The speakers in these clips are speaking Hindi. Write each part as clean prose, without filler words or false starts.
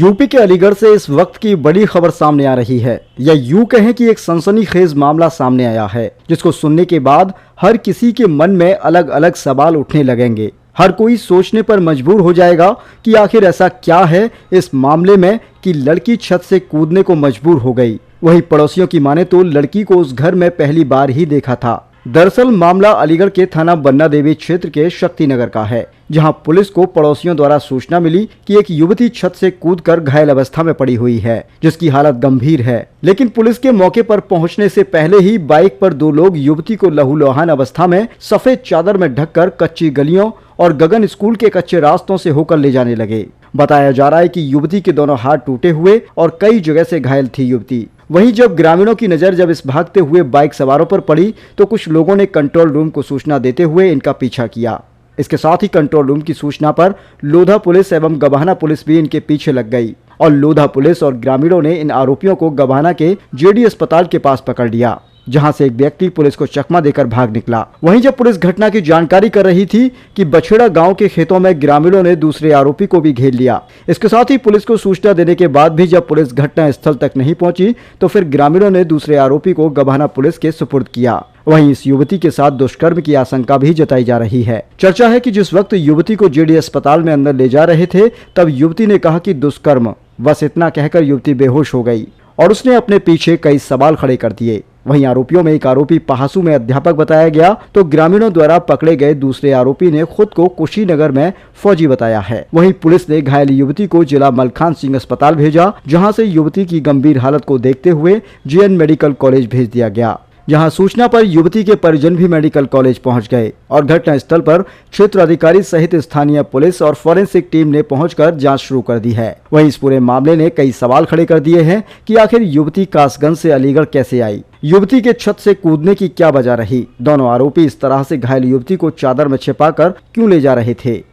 यूपी के अलीगढ़ से इस वक्त की बड़ी खबर सामने आ रही है, या यूं कहें कि एक सनसनीखेज मामला सामने आया है, जिसको सुनने के बाद हर किसी के मन में अलग अलग सवाल उठने लगेंगे। हर कोई सोचने पर मजबूर हो जाएगा कि आखिर ऐसा क्या है इस मामले में कि लड़की छत से कूदने को मजबूर हो गई। वहीं पड़ोसियों की माने तो लड़की को उस घर में पहली बार ही देखा था। दरअसल मामला अलीगढ़ के थाना बन्ना देवी क्षेत्र के शक्ति नगर का है, जहां पुलिस को पड़ोसियों द्वारा सूचना मिली कि एक युवती छत से कूदकर घायल अवस्था में पड़ी हुई है, जिसकी हालत गंभीर है। लेकिन पुलिस के मौके पर पहुंचने से पहले ही बाइक पर दो लोग युवती को लहूलुहान अवस्था में सफेद चादर में ढककर कच्ची गलियों और गगन स्कूल के कच्चे रास्तों से होकर ले जाने लगे। बताया जा रहा है कि युवती के दोनों हाथ टूटे हुए और कई जगह से घायल थी युवती। वहीं जब ग्रामीणों की नजर जब इस भागते हुए बाइक सवारों पर पड़ी तो कुछ लोगों ने कंट्रोल रूम को सूचना देते हुए इनका पीछा किया। इसके साथ ही कंट्रोल रूम की सूचना पर लोधा पुलिस एवं गभाना पुलिस भी इनके पीछे लग गई और लोधा पुलिस और ग्रामीणों ने इन आरोपियों को गभाना के जेडी अस्पताल के पास पकड़ लिया, जहां से एक व्यक्ति पुलिस को चकमा देकर भाग निकला। वहीं जब पुलिस घटना की जानकारी कर रही थी कि बछेड़ा गांव के खेतों में ग्रामीणों ने दूसरे आरोपी को भी घेर लिया। इसके साथ ही पुलिस को सूचना देने के बाद भी जब पुलिस घटना स्थल तक नहीं पहुंची तो फिर ग्रामीणों ने दूसरे आरोपी को गभाना पुलिस के सुपुर्द किया। वहीं इस युवती के साथ दुष्कर्म की आशंका भी जताई जा रही है। चर्चा है कि जिस वक्त युवती को जेडी अस्पताल में अंदर ले जा रहे थे तब युवती ने कहा कि दुष्कर्म, बस इतना कहकर युवती बेहोश हो गई और उसने अपने पीछे कई सवाल खड़े कर दिए। वहीं आरोपियों में एक आरोपी पहासू में अध्यापक बताया गया तो ग्रामीणों द्वारा पकड़े गए दूसरे आरोपी ने खुद को कुशीनगर में फौजी बताया है। वहीं पुलिस ने घायल युवती को जिला मलखान सिंह अस्पताल भेजा, जहां से युवती की गंभीर हालत को देखते हुए जेएन मेडिकल कॉलेज भेज दिया गया, जहां सूचना पर युवती के परिजन भी मेडिकल कॉलेज पहुंच गए और घटना स्थल पर क्षेत्र अधिकारी सहित स्थानीय पुलिस और फॉरेंसिक टीम ने पहुंचकर जांच शुरू कर दी है। वहीं इस पूरे मामले ने कई सवाल खड़े कर दिए हैं कि आखिर युवती कासगंज से अलीगढ़ कैसे आई, युवती के छत से कूदने की क्या वजह रही, दोनों आरोपी इस तरह से घायल युवती को चादर में छिपाकर क्यों ले जा रहे थे।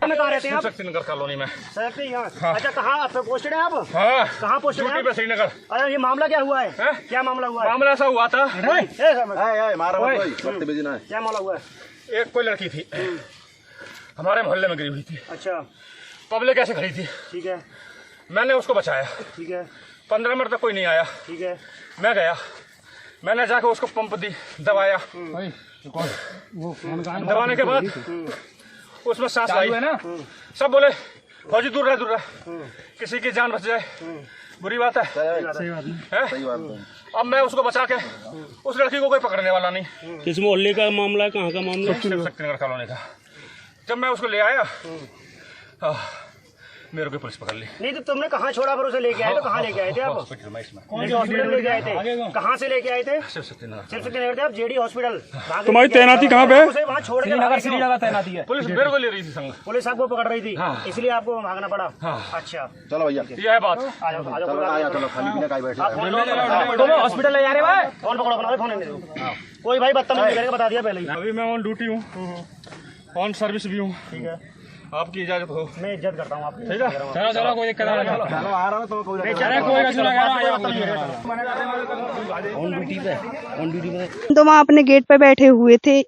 श्रीनगर कॉलोनी में सर हाँ। अच्छा, कहाँ आप पोस्टेड हैं आप? हाँ। कहाँ पोस्टेड हैं आप? श्रीनगर। अरे ये मामला क्या हुआ है? क्या मामला हुआ है? मामला ऐसा हुआ था, क्या मामला हुआ है? एक कोई लड़की थी हमारे मोहल्ले में गिरी हुई थी। अच्छा, पब्लिक ऐसे खड़ी थी, ठीक है, मैंने उसको बचाया। ठीक है, 15 मिनट तक कोई नहीं आया। ठीक है, मैं गया, मैंने जाकर उसको पंप दी, दबाया। दबाने के बाद उसमें सांस आई है ना, सब बोले फौजी दूर रहे, दूर रहे, किसी की जान बच जाए, बुरी बात है। सही बात है। अब मैं उसको बचा के उस लड़की को कोई पकड़ने वाला नहीं। किस मोहल्ले का मामला है, कहाँ का मामला है? शक्तिनगर कॉलोनी का। जब मैं उसको ले आया मेरे को पुलिस पकड़ ली। नहीं तो तुमने कहाँ छोड़ा, फिर उसे लेके आए तो कहाँ लेके आए थे आप? हॉस्पिटल में। इसमें कौन से हॉस्पिटल लेके आए थे? कहाँ से लेके आए थे? सिर्फ शक्तिनगर। सिर्फ शक्तिनगर थे आप? JD hospital. तुम्हारी तैनाती कहाँ पे? उसे वहाँ छोड़ के जगह तैनाती है। पुलिस मेरे को ले रही थी संग। पुलिस आपको पकड़ रही थी, इसलिए आपको भागना पड़ा। अच्छा, चलो भैया, ये है बात। हॉस्पिटल ले जा रहे भाई, फोन पकड़ो अपना, फोन कोई भाई बदतमीजी करेगा, बता दिया पहले ही। अभी मैं ऑन ड्यूटी हूँ, ऑन सर्विस भी हूँ। ठीक है, आपकी इजाजत हो? मैं इज्जत करता हूँ आपकी। ठीक है, चलो चलो, कोई दिक्कत नहीं। चलो आ रहा हूँ तो कोई तो वहाँ अपने गेट पे बैठे हुए थे,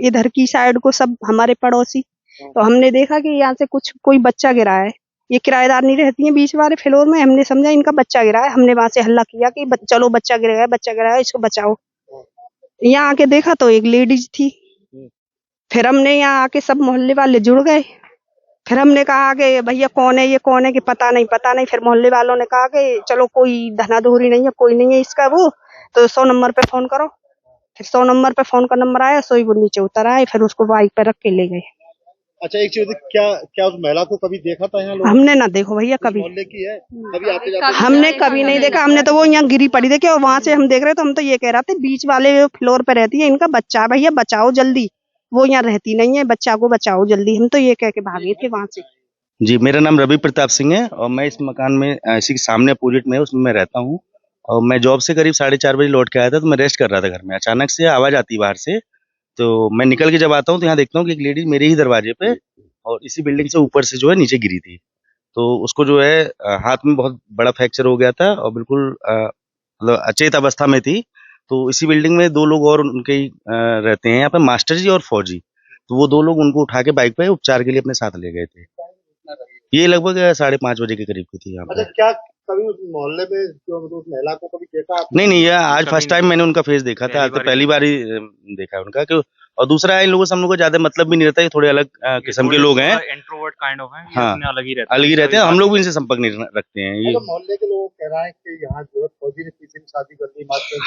इधर की साइड को सब हमारे पड़ोसी, तो हमने देखा कि यहाँ से कोई बच्चा गिरा है। ये किराएदार नहीं रहती है बीच वाले फ्लोर में, हमने समझा इनका बच्चा गिरा है। हमने वहाँ से हल्ला किया कि चलो बच्चा गिर गया, बच्चा गिरा है, इसको बचाओ। यहाँ आके देखा तो एक लेडीज थी। फिर हमने यहाँ आके सब मोहल्ले वाले जुड़ गए। फिर हमने कहा कि भैया कौन है, ये कौन है, कि पता नहीं पता नहीं। फिर मोहल्ले वालों ने कहा कि चलो कोई धनाधोरी नहीं है, कोई नहीं है इसका वो, तो 100 नंबर पे फोन करो। फिर 100 नंबर पे फोन का नंबर आया, सोई वो नीचे उतर आए, फिर उसको बाइक पे रख के ले गए। अच्छा, एक चीज, क्या उस महिला को कभी देखा था यहाँ लोग? हमने ना देखो भैया कभी, मोहल्ले की है, कभी आते जाते? हमने कभी नहीं देखा। हमने तो वो यहाँ गिरी पड़ी देखी और वहां से हम देख रहे तो हम तो ये कह रहे थे बीच वाले फ्लोर पे रहती है, इनका बच्चा, भैया बचाओ जल्दी, वो यहाँ रहती नहीं है, बच्चा को बचाओ जल्दी। हम तो ये कह के भागे थे वहां से। जी, मेरा नाम रवि प्रताप सिंह है और मैं इस मकान में इसी के सामने अपोजिट में उसमें मैं रहता हूँ। और मैं जॉब से करीब 4:30 बजे लौट के आया था, तो मैं रेस्ट कर रहा था घर में। अचानक से आवाज आती बाहर से, तो मैं निकल के जब आता हूँ तो यहाँ देखता हूँ कि एक लेडी मेरे ही दरवाजे पे और इसी बिल्डिंग से ऊपर से जो है नीचे गिरी थी। तो उसको जो है हाथ में बहुत बड़ा फ्रैक्चर हो गया था और बिल्कुल मतलब अचेत अवस्था में थी। तो इसी बिल्डिंग में 2 लोग और उनके ही रहते हैं यहाँ पे, मास्टर जी और फौजी। तो वो 2 लोग उनको उठा के बाइक पे उपचार के लिए अपने साथ ले गए थे। ये लगभग 5:30 बजे के करीब की थी यहाँ अच्छा, पर। क्या कभी उस मोहल्ले में जो उस महिला को कभी देखा आपने? नहीं ये आज फर्स्ट टाइम मैंने उनका फेस देखा था। आज तो पहली बार ही देखा है उनका कि। और दूसरा है, इन लोगों से हम लोग को ज्यादा मतलब भी नहीं रहता, ये थोड़े अलग किस्म के लोग हैं, इंट्रोवर्ट काइंड ऑफ हैं, ये हाँ, अपने अलग ही रहते हैं। हम लोग भी इनसे संपर्क नहीं रखते हैं ये। तो मोहल्ले के लोग कह रहा है कि यहाँ जो है फौजी ने तीसरी शादी कर दी मात्र।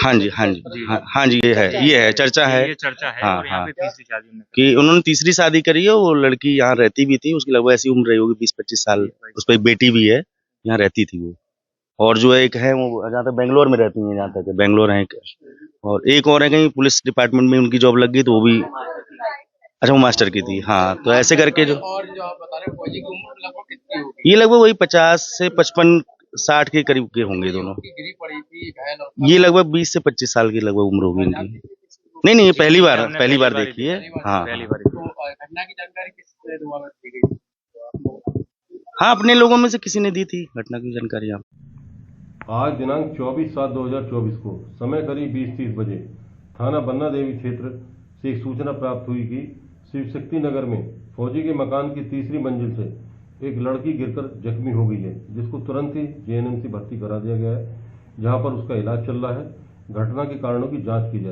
हाँ जी ये है चर्चा है। ये चर्चा है। हाँ, और यहाँ हाँ। पे तीसरी शादी उन्होंने कि उन्होंने तीसरी शादी करी है। वो लड़की यहाँ रहती भी थी, उसकी लगभग ऐसी उम्र रही होगी 20-25 साल। उस पर एक बेटी भी है, यहाँ रहती थी वो। और जो एक है वो जहाँ तक बेंगलोर में रहती है, जहाँ तक बेंगलोर है एक। और एक और है कहीं पुलिस डिपार्टमेंट में उनकी जॉब लग गई, तो वो भी अच्छा वो मास्टर की थी। हाँ, तो ऐसे करके जो आप बता रहे फौजी की उम्र लगभग कितनी होगी? ये लगभग वही 50 से 55-60 के करीब के होंगे दोनों। ये लगभग 20 से 25 साल की लगभग उम्र होगी इनकी। नहीं ये पहली बार देखी है। हाँ, पहली बार। घटना की जानकारी किससे दी गई? हाँ, अपने लोगों में से किसी ने दी थी घटना की जानकारी। आप आज दिनांक 24/7/2024 को समय करीब 20:30 बजे थाना बन्ना देवी क्षेत्र से एक सूचना प्राप्त हुई कि शिव शक्ति नगर में फौजी के मकान की तीसरी मंजिल से एक लड़की गिरकर जख्मी हो गई है, जिसको तुरंत ही जेएनएमसी भर्ती करा दिया गया है, जहां पर उसका इलाज चल रहा है। घटना के कारणों की जांच की जा रही है।